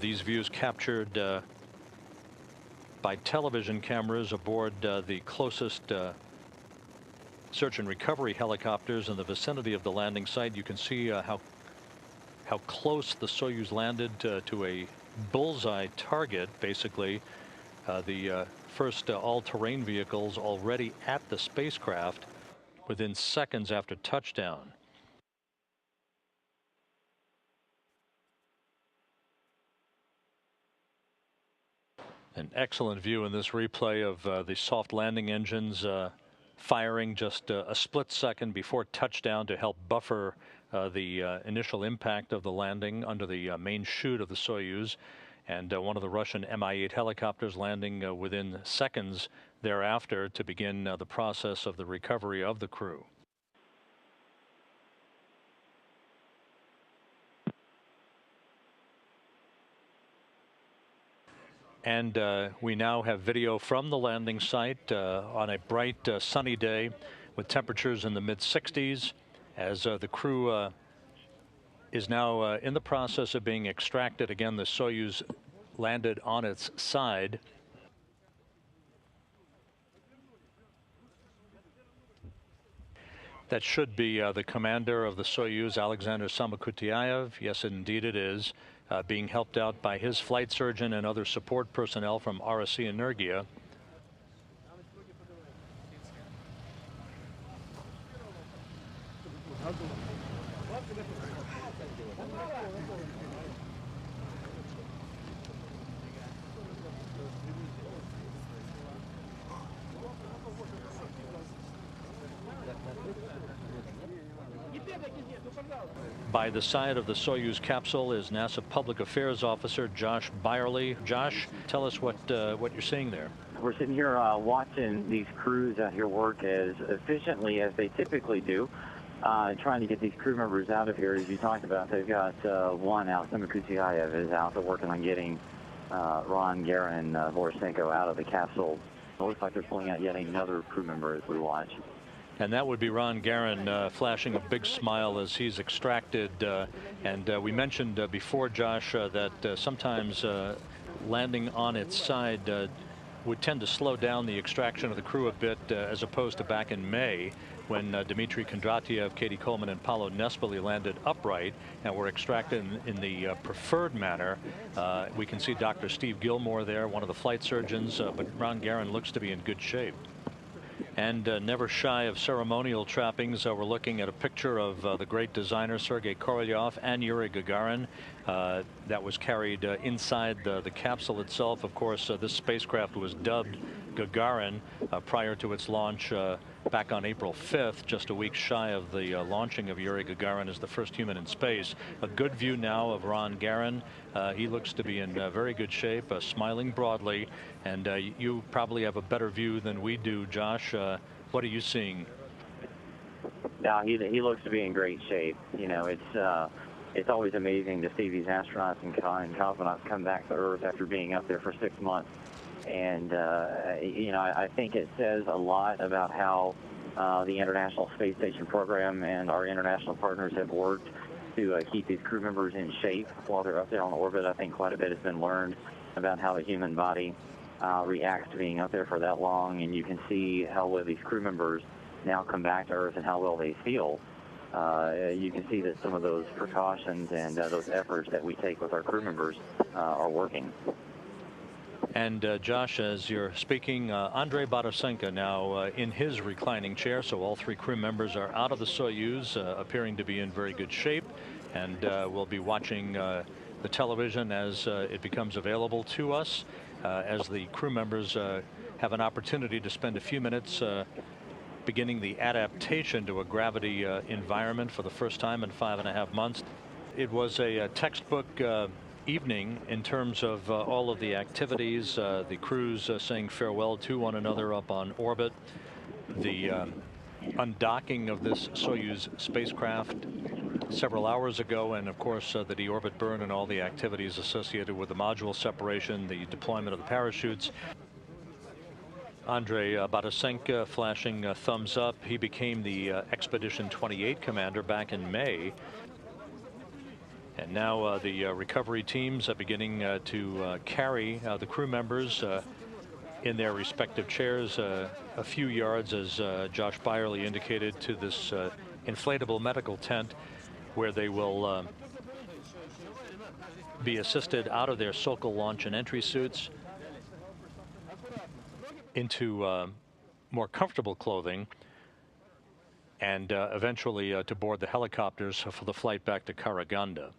These views captured by television cameras aboard the closest search and recovery helicopters in the vicinity of the landing site. You can see how close the Soyuz landed to a bullseye target. Basically, the first all-terrain vehicles already at the spacecraft within seconds after touchdown. An excellent view in this replay of the soft landing engines firing just a split second before touchdown to help buffer the initial impact of the landing under the main chute of the Soyuz, and one of the Russian Mi-8 helicopters landing within seconds thereafter to begin the process of the recovery of the crew. And we now have video from the landing site on a bright sunny day with temperatures in the mid-60s as the crew is now in the process of being extracted. Again, the Soyuz landed on its side. That should be the commander of the Soyuz, Alexander Samokutyaev. Yes, indeed it is. Being helped out by his flight surgeon and other support personnel from RSC Energia. By the side of the Soyuz capsule is NASA Public Affairs Officer Josh Byerly. Josh, tell us what you're seeing there. We're sitting here watching these crews out here work as efficiently as they typically do, trying to get these crew members out of here. As you talked about, they've got one out. Samokutyaev is out there working on getting Ron Garan Vorosenko out of the capsule. It looks like they're pulling out yet another crew member as we watch. And that would be Ron Garan flashing a big smile as he's extracted. And we mentioned before, Josh, that sometimes landing on its side would tend to slow down the extraction of the crew a bit, as opposed to back in May when Dmitry Kondratiev, Katie Coleman, and Paolo Nespoli landed upright and were extracted in the preferred manner. We can see Dr. Steve Gilmore there, one of the flight surgeons, but Ron Garan looks to be in good shape. And never shy of ceremonial trappings, we're looking at a picture of the great designer Sergei Korolyov and Yuri Gagarin that was carried inside the capsule itself. Of course, this spacecraft was dubbed Gagarin prior to its launch back on April 5th, just a week shy of the launching of Yuri Gagarin as the first human in space. A good view now of Ron Garan. He looks to be in very good shape, smiling broadly, and you probably have a better view than we do, Josh. What are you seeing? Yeah, he looks to be in great shape. You know, it's always amazing to see these astronauts and cosmonauts come back to Earth after being up there for 6 months. And, you know, I think it says a lot about how the International Space Station program and our international partners have worked to keep these crew members in shape while they're up there on orbit. I think quite a bit has been learned about how the human body reacts to being up there for that long. And you can see how well these crew members now come back to Earth and how well they feel. You can see that some of those precautions and those efforts that we take with our crew members are working. And Josh, as you're speaking, Andrei Barasenko now in his reclining chair. So all three crew members are out of the Soyuz, appearing to be in very good shape. And we'll be watching the television as it becomes available to us, as the crew members have an opportunity to spend a few minutes beginning the adaptation to a gravity environment for the first time in 5.5 months. It was a textbook evening in terms of all of the activities, the crews saying farewell to one another up on orbit, the undocking of this Soyuz spacecraft several hours ago, and of course the deorbit burn and all the activities associated with the module separation, the deployment of the parachutes. Andrei Barasenko flashing thumbs up. He became the Expedition 28 commander back in May. And now the recovery teams are beginning to carry the crew members in their respective chairs a few yards, as Josh Byerly indicated, to this inflatable medical tent, where they will be assisted out of their Sokol launch and entry suits into more comfortable clothing, and eventually to board the helicopters for the flight back to Karaganda.